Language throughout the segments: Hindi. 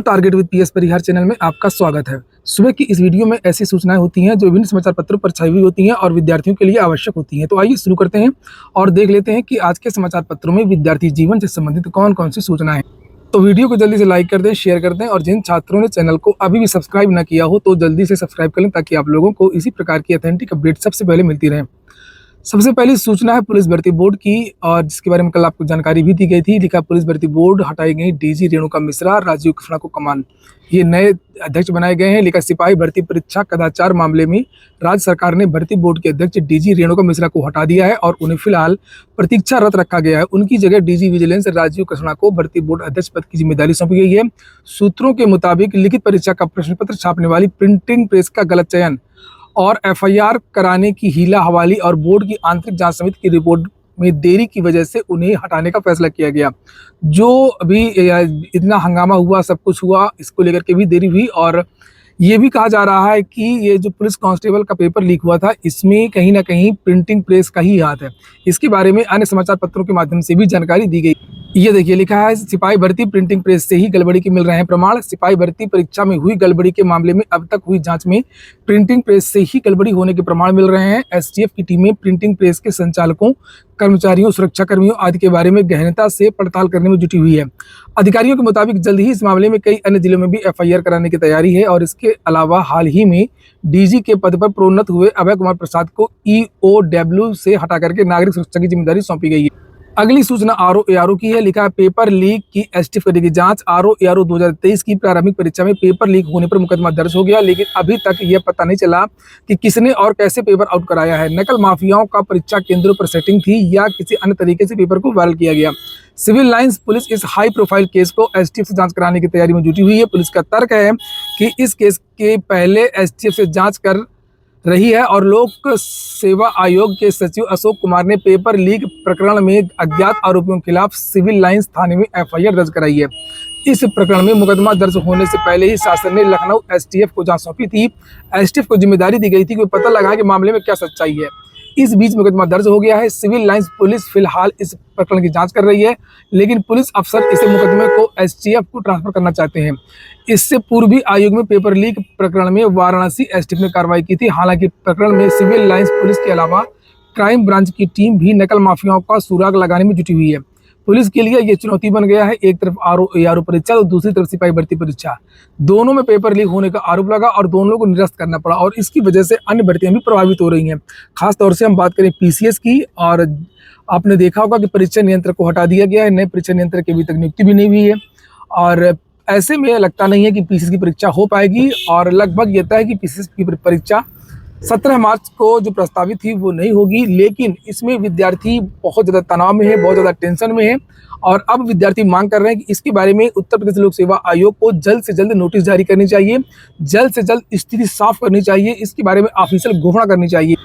Target with PS Parihar channel में आपका स्वागत है। सुबह की इस वीडियो में ऐसी सूचनाएं होती हैं जो विभिन्न समाचार पत्रों पर छाई हुई होती हैं और विद्यार्थियों के लिए आवश्यक होती हैं। तो आइए शुरू करते हैं और देख लेते हैं कि आज के समाचार पत्रों में विद्यार्थी जीवन से संबंधित कौन कौन सी सूचनाएं हैं। तो वीडियो को जल्दी से लाइक कर दें, शेयर कर दें और जिन छात्रों ने चैनल को अभी भी सब्सक्राइब न किया हो तो जल्दी से सब्सक्राइब कर लें ताकि आप लोगों को इसी प्रकार की ऑथेंटिक अपडेट सबसे पहले मिलती रहे। सबसे पहली सूचना है पुलिस भर्ती बोर्ड की, और जिसके बारे में कल आपको जानकारी भी दी गई थी। लिखा पुलिस भर्ती बोर्ड हटाई गई डीजी रेणुका मिश्रा, राजीव कृष्णा को कमान, ये नए अध्यक्ष बनाए गए हैं। लिखा सिपाही भर्ती परीक्षा कदाचार मामले में राज्य सरकार ने भर्ती बोर्ड के अध्यक्ष डीजी रेणुका मिश्रा को हटा दिया है और उन्हें फिलहाल प्रतीक्षारत रखा गया है। उनकी जगह डीजी विजिलेंस राजीव कृष्णा को भर्ती बोर्ड अध्यक्ष पद की जिम्मेदारी सौंपी गई है। सूत्रों के मुताबिक लिखित परीक्षा का प्रश्न पत्र छापने वाली प्रिंटिंग प्रेस का गलत चयन और एफआईआर कराने की हीला हवाली और बोर्ड की आंतरिक जांच समिति की रिपोर्ट में देरी की वजह से उन्हें हटाने का फैसला किया गया। जो अभी इतना हंगामा हुआ, सब कुछ हुआ, इसको लेकर के भी देरी हुई। और ये भी कहा जा रहा है कि ये जो पुलिस कांस्टेबल का पेपर लीक हुआ था, इसमें कहीं ना कहीं प्रिंटिंग प्रेस का ही हाथ है। इसके बारे में अन्य समाचार पत्रों के माध्यम से भी जानकारी दी गई। ये देखिए, लिखा है सिपाही भर्ती प्रिंटिंग प्रेस से ही गड़बड़ी के मिल रहे हैं प्रमाण। सिपाही भर्ती परीक्षा में हुई गड़बड़ी के मामले में अब तक हुई जांच में प्रिंटिंग प्रेस से ही गड़बड़ी होने के प्रमाण मिल रहे हैं। एसटीएफ की टीमें प्रिंटिंग प्रेस के संचालकों, कर्मचारियों, सुरक्षाकर्मियों आदि के बारे में गहनता से पड़ताल करने में जुटी हुई है। अधिकारियों के मुताबिक जल्द ही इस मामले में कई अन्य जिलों में भी एफआईआर कराने की तैयारी है। और इसके अलावा हाल ही में डीजी के पद पर प्रोन्नत हुए अभय कुमार प्रसाद को ईओडब्ल्यू से हटा करके नागरिक सुरक्षा की जिम्मेदारी सौंपी गई है। अगली सूचना आरओ की है। लिखा है पेपर लीक की एसटीएफ करेगी जांच। आरओ 2023 की प्रारंभिक परीक्षा में पेपर लीक होने पर मुकदमा दर्ज हो गया, लेकिन अभी तक यह पता नहीं चला कि किसने और कैसे पेपर आउट कराया है। नकल माफियाओं का परीक्षा केंद्रों पर सेटिंग थी या किसी अन्य तरीके से पेपर को वायरल किया गया। सिविल लाइंस पुलिस इस हाई प्रोफाइल केस को एसटीएफ से जांच कराने की तैयारी में जुटी हुई है। पुलिस का तर्क है कि इस केस के पहले एसटीएफ से जांच कर रही है और लोक सेवा आयोग के सचिव अशोक कुमार ने पेपर लीक प्रकरण में अज्ञात आरोपियों के खिलाफ सिविल लाइंस थाने में एफआईआर दर्ज कराई है। इस प्रकरण में मुकदमा दर्ज होने से पहले ही शासन ने लखनऊ एसटीएफ को जांच सौंपी थी। एसटीएफ को जिम्मेदारी दी गई थी कि पता लगाए कि मामले में क्या सच्चाई है। इस बीच मुकदमा दर्ज हो गया है। सिविल लाइंस पुलिस फिलहाल इस प्रकरण की जांच कर रही है, लेकिन पुलिस अफसर इस मुकदमे को एसटीएफ को ट्रांसफर करना चाहते हैं। इससे पूर्व भी आयोग में पेपर लीक प्रकरण में वाराणसी एसटीएफ ने कार्रवाई की थी। हालांकि प्रकरण में सिविल लाइंस पुलिस के अलावा क्राइम ब्रांच की टीम भी नकल माफियाओं का सुराग लगाने में जुटी हुई है। पुलिस के लिए यह चुनौती बन गया है। एक तरफ आरओ परीक्षा तो दूसरी तरफ सिपाही भर्ती परीक्षा, दोनों में पेपर लीक होने का आरोप लगा और दोनों को निरस्त करना पड़ा और इसकी वजह से अन्य भर्तियां भी प्रभावित हो रही हैं। खासतौर से हम बात करें पीसीएस की, और आपने देखा होगा कि परीक्षा नियंत्रक को हटा दिया गया है। नए परीक्षा नियंत्रक की अभी तक नियुक्ति भी नहीं हुई है और ऐसे में लगता नहीं है कि पीसीएस की परीक्षा हो पाएगी। और लगभग ये तय है कि पीसीएस की परीक्षा 17 मार्च को जो प्रस्तावित थी वो नहीं होगी। लेकिन इसमें विद्यार्थी बहुत ज़्यादा तनाव में है, बहुत ज़्यादा टेंशन में है और अब विद्यार्थी मांग कर रहे हैं कि इसके बारे में उत्तर प्रदेश लोक सेवा आयोग को जल्द से जल्द नोटिस जारी करनी चाहिए, जल्द से जल्द स्थिति साफ करनी चाहिए, इसके बारे में ऑफिशियल घोषणा करनी चाहिए।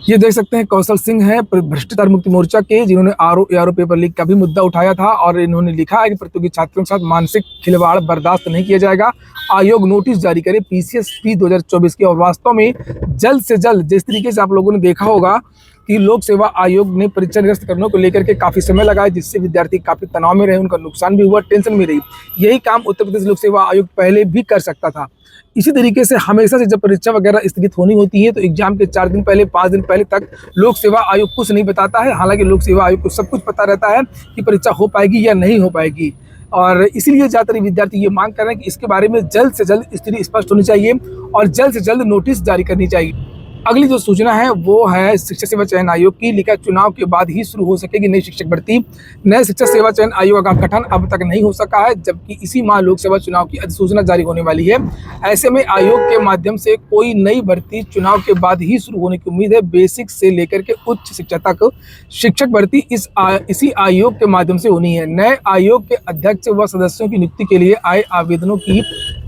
ये देख सकते हैं कौशल सिंह है भ्रष्टाचार मुक्ति मोर्चा के, जिन्होंने आरओ पेपर लीक का भी मुद्दा उठाया था और इन्होंने लिखा है कि प्रतियोगी छात्रों के साथ मानसिक खिलवाड़ बर्दाश्त नहीं किया जाएगा। आयोग नोटिस जारी करे पीसीएस 2024 की। और वास्तव में जल्द से जल्द, जिस तरीके से आप लोगों ने देखा होगा कि लोक सेवा आयोग ने परीक्षा निरस्त करने को लेकर के काफी समय लगाया, जिससे विद्यार्थी काफी तनाव में रहे, उनका नुकसान भी हुआ, टेंशन में रही। यही काम उत्तर प्रदेश लोक सेवा आयोग पहले भी कर सकता था। इसी तरीके से हमेशा से जब परीक्षा वगैरह स्थगित होनी होती है तो एग्जाम के 4 दिन पहले, 5 दिन पहले तक लोक सेवा आयोग कुछ नहीं बताता है। हालांकि लोक सेवा आयोग को सब कुछ पता रहता है कि परीक्षा हो पाएगी या नहीं हो पाएगी। और इसीलिए ज़्यादातर विद्यार्थी ये मांग कर रहे हैं कि इसके बारे में जल्द से जल्द स्थिति स्पष्ट होनी चाहिए और जल्द से जल्द नोटिस जारी करनी चाहिए। अगली जो सूचना है वो है शिक्षक सेवा चयन आयोग की। लिखा चुनाव के बाद ही शुरू हो सकेगी नई शिक्षक भर्ती। नए शिक्षक सेवा चयन आयोग का गठन अब तक नहीं हो सका है, जबकि इसी माह लोकसभा चुनाव की अधिसूचना जारी होने वाली है। ऐसे में आयोग के माध्यम से कोई नई भर्ती चुनाव के बाद ही शुरू होने की उम्मीद है। बेसिक से लेकर के उच्च शिक्षा तक शिक्षक भर्ती इसी आयोग के माध्यम से होनी है। नए आयोग के अध्यक्ष व सदस्यों की नियुक्ति के लिए आए आवेदनों की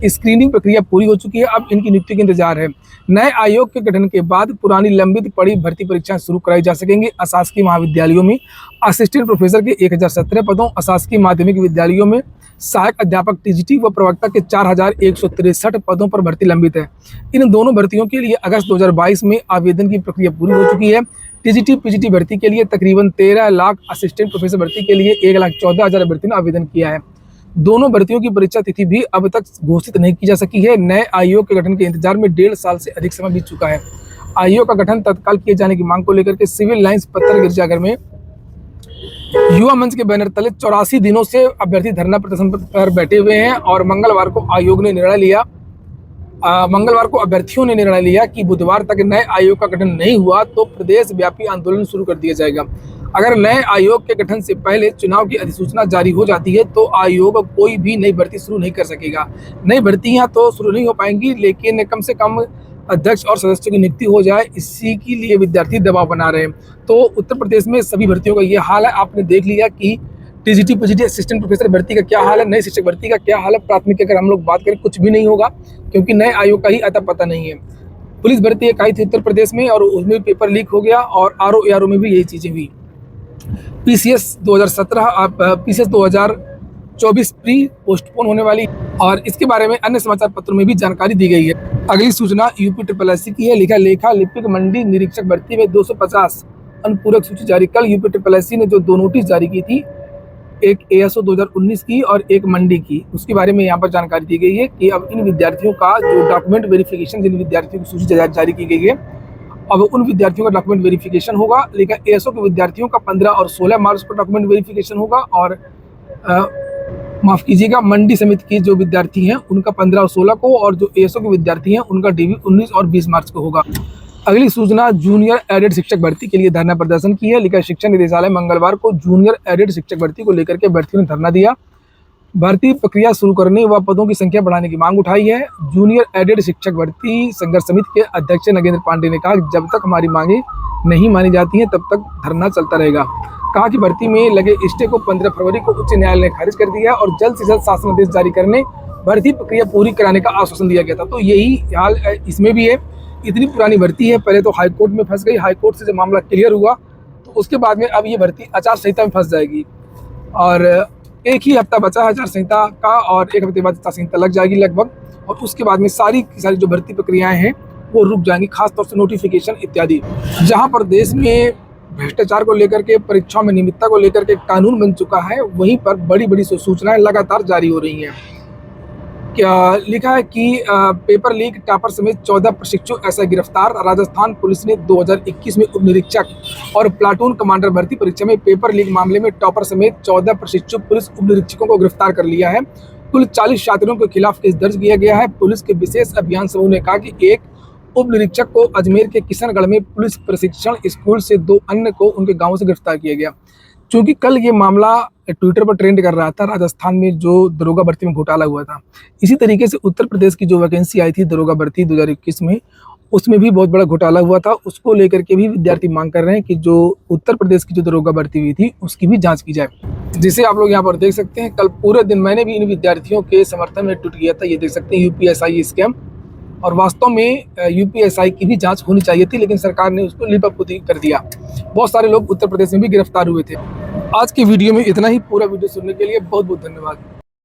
स्क्रीनिंग प्रक्रिया पूरी हो चुकी है। अब इनकी नियुक्ति का इंतजार है। नए आयोग के गठन के बाद पुरानी लंबित पड़ी भर्ती परीक्षाएं शुरू कराई जा सकेंगी। अशासकीय महाविद्यालयों में असिस्टेंट प्रोफेसर के 1017 पदों, अशासकीय माध्यमिक विद्यालयों में सहायक अध्यापक टीजीटी व प्रवक्ता के 4163 पदों पर भर्ती लंबित है। इन दोनों भर्तियों के लिए अगस्त 2022 में आवेदन की प्रक्रिया पूरी हो चुकी है। टीजीटी पीजीटी भर्ती के लिए तकरीबन 13 लाख, असिस्टेंट प्रोफेसर भर्ती के लिए 1,14,000 अभ्यर्थियों ने आवेदन किया है। दोनों भर्तियों की परीक्षा तिथि भी अब तक घोषित नहीं की जा सकी है। नए आयोग के गठन के इंतजार में 1.5 साल से अधिक समय बीत चुका है। आयोग का गठन तत्काल किए जाने की मांग को लेकर के सिविल लाइंस पत्थर गिरजाघर में युवा मंच के बैनर तले 84 दिनों से अभ्यर्थी धरना प्रदर्शन पर बैठे हुए हैं और मंगलवार को अभ्यर्थियों ने निर्णय लिया कि बुधवार तक नए आयोग का गठन नहीं हुआ तो प्रदेश व्यापी आंदोलन शुरू कर दिया जाएगा। अगर नए आयोग के गठन से पहले चुनाव की अधिसूचना जारी हो जाती है तो आयोग कोई भी नई भर्ती शुरू नहीं कर सकेगा। नई भर्तियां तो शुरू नहीं हो पाएंगी, लेकिन कम से कम अध्यक्ष और सदस्यों की नियुक्ति हो जाए, इसी के लिए विद्यार्थी दबाव बना रहे हैं। तो उत्तर प्रदेश में सभी भर्तियों का ये हाल है। आपने देख लिया कि टीजीटी पीजीटी असिस्टेंट प्रोफेसर भर्ती का क्या हाल है, नए शिक्षक भर्ती का क्या हाल है। प्राथमिक अगर हम लोग बात करें कुछ भी नहीं होगा, क्योंकि नए आयोग का ही अता पता नहीं है। पुलिस भर्ती एक आई थी उत्तर प्रदेश में और उसमें पेपर लीक हो गया और आरओ में भी यही चीज़ें हुई। पीसीएस 2024 प्री पोस्टपोन होने वाली और इसके बारे में अन्य समाचार पत्रों में भी जानकारी दी गई है। अगली सूचना यूपी की है। लिखा लिपिक मंडी निरीक्षक भर्ती में 250 अनुपूरक सूची जारी। कल यूपी ने जो 2 नोटिस जारी की थी, एक एएसओ 2019 की और एक मंडी की, उसके बारे में यहाँ पर जानकारी दी गई है कि अब इन विद्यार्थियों का जो डॉक्यूमेंट वेरिफिकेशन, जिन विद्यार्थियों की सूची जारी की गई है, अब उन विद्यार्थियों का डॉक्यूमेंट वेरिफिकेशन होगा। लेकिन एएसओ के विद्यार्थियों का 15 और 16 मार्च को डॉक्यूमेंट वेरिफिकेशन होगा और माफ़ कीजिएगा, मंडी समिति के जो विद्यार्थी हैं उनका 15 और 16 को, और जो एएसओ के विद्यार्थी हैं उनका डीवी 19 और 20 मार्च को होगा। अगली सूचना जूनियर एडेड शिक्षक भर्ती के लिए धरना प्रदर्शन की है। लिखा शिक्षा निदेशालय मंगलवार को जूनियर एडेड शिक्षक भर्ती को लेकर के अभ्यर्थियों ने धरना दिया। भर्ती प्रक्रिया शुरू करने व पदों की संख्या बढ़ाने की मांग उठाई है। जूनियर एडेड शिक्षक भर्ती संघर्ष समिति के अध्यक्ष नगेंद्र पांडे ने कहा कि जब तक हमारी मांगे नहीं मानी जाती हैं तब तक धरना चलता रहेगा। कहा कि भर्ती में लगे स्टे को 15 फरवरी को उच्च न्यायालय ने खारिज कर दिया और जल्द से जल्द शासन आदेश जारी करने, भर्ती प्रक्रिया पूरी कराने का आश्वासन दिया गया था। तो यही हाल इसमें भी है। इतनी पुरानी भर्ती है, पहले तो हाईकोर्ट में फंस गई, हाईकोर्ट से जब मामला क्लियर हुआ तो उसके बाद में अब ये भर्ती आचार संहिता में फंस जाएगी और एक ही हफ्ता बचा है आचार संहिता का और एक हफ्ते बाद आचार संहिता लग जाएगी लगभग, और उसके बाद में सारी की सारी जो भर्ती प्रक्रियाएं हैं वो रुक जाएंगी, खासतौर से नोटिफिकेशन इत्यादि। जहां पर देश में भ्रष्टाचार को लेकर के, परीक्षाओं में नियमितता को लेकर के कानून बन चुका है, वहीं पर बड़ी बड़ी सूचनाएं लगातार जारी हो रही हैं। क्या लिखा है कि पेपर लीक टॉपर समेत 14 प्रशिक्षु ऐसा गिरफ्तार। राजस्थान पुलिस ने 2021 में उप निरीक्षक और प्लाटून कमांडर भर्ती परीक्षा में पेपर लीक मामले में टॉपर समेत 14 प्रशिक्षु पुलिस उप निरीक्षकों को गिरफ्तार कर लिया है। कुल 40 छात्रों के खिलाफ केस दर्ज किया गया है। पुलिस के विशेष अभियान समूह ने कहा कि एक उप निरीक्षक को अजमेर के किशनगढ़ में पुलिस प्रशिक्षण स्कूल से, 2 अन्य को उनके गाँव से गिरफ्तार किया गया। चूँकि कल ये मामला ट्विटर पर ट्रेंड कर रहा था, राजस्थान में जो दरोगा भर्ती में घोटाला हुआ था, इसी तरीके से उत्तर प्रदेश की जो वैकेंसी आई थी दरोगा भर्ती 2021 में, उसमें भी बहुत बड़ा घोटाला हुआ था। उसको लेकर के भी विद्यार्थी मांग कर रहे हैं कि जो उत्तर प्रदेश की जो दरोगा भर्ती हुई थी उसकी भी जांच की जाए। जिसे आप लोग यहाँ पर देख सकते हैं, कल पूरे दिन मैंने भी इन विद्यार्थियों के समर्थन में ट्वीट किया था। ये देख सकते हैं यूपीएसआई स्कैम, और वास्तव में यूपीएसआई की भी जांच होनी चाहिए थी, लेकिन सरकार ने उसको लिपापोती कर दिया। बहुत सारे लोग उत्तर प्रदेश में भी गिरफ्तार हुए थे। आज की वीडियो में इतना ही। पूरा वीडियो सुनने के लिए बहुत बहुत धन्यवाद।